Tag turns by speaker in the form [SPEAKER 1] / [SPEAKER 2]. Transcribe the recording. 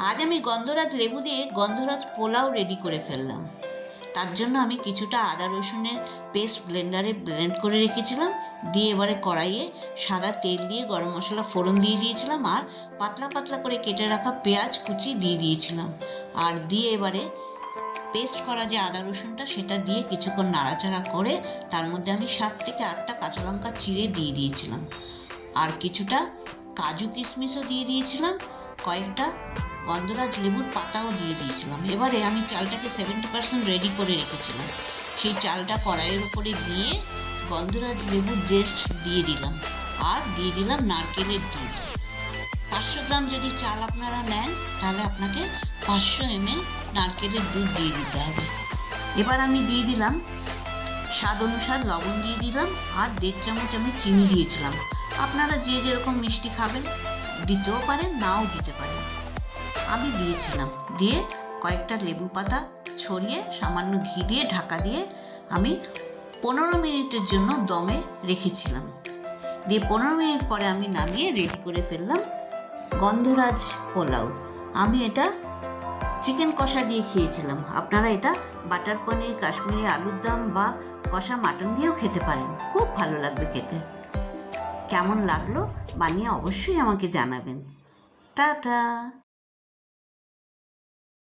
[SPEAKER 1] আজ আমি গন্ধরাজ লেবু দিয়ে গন্ধরাজ পোলাও রেডি করে ফেললাম। তার জন্য আমি কিছুটা আদা রসুনের পেস্ট ব্লেন্ডারে ব্লেন্ড করে রেখেছিলাম। দিয়ে এবারে কড়াইয়ে সাদা তেল দিয়ে গরম মশলা ফোড়ন দিয়ে দিয়েছিলাম, আর পাতলা পাতলা করে কেটে রাখা পেঁয়াজ কুচি দিয়ে দিয়েছিলাম। আর দিয়ে এবারে পেস্ট করা যে আদা রসুনটা সেটা দিয়ে কিছুক্ষণ নাড়াচাড়া করে তার মধ্যে আমি 7 থেকে 8টা কাঁচা লঙ্কা চিড়ে দিয়ে দিয়েছিলাম, আর কিছুটা কাজু কিশমিশও দিয়ে দিয়েছিলাম, কয়েকটা গন্ধরাজ লেবুর পাতাও দিয়ে দিয়েছিলাম। এবারে আমি চালটাকে 70% রেডি করে রেখেছিলাম, সেই চালটা কড়াইয়ের উপরে দিয়ে গন্ধরাজ লেবুর জেস্ট দিয়ে দিলাম, আর দিয়ে দিলাম নারকেলের দুধ। 500 গ্রাম যদি চাল আপনারা নেন তাহলে আপনাকে 500 ml নারকেলের দুধ দিয়ে দিতে হবে। এবার আমি দিয়ে দিলাম স্বাদ অনুসার লবণ দিয়ে দিলাম, আর 1.5 চামচ আমি চিনি দিয়েছিলাম। আপনারা যে যেরকম মিষ্টি খাবেন দিতেও পারেন, নাও দিতে পারেন। আমি দিয়েছিলাম, দিয়ে কয়েকটা লেবু পাতা ছড়িয়ে সামান্য ঘি দিয়ে ঢাকা দিয়ে আমি 15 মিনিটের জন্য দমে রেখেছিলাম। দিয়ে 15 মিনিট পরে আমি নামিয়ে রেডি করে ফেললাম গন্ধরাজ পোলাও। আমি এটা চিকেন কষা দিয়ে খেয়েছিলাম। আপনারা এটা বাটার পনির, কাশ্মীরি আলুর দম বা কষা মাটন দিয়েও খেতে পারেন, খুব ভালো লাগবে খেতে। কেমন লাগলো বানিয়ে অবশ্যই আমাকে জানাবেন। টাটা।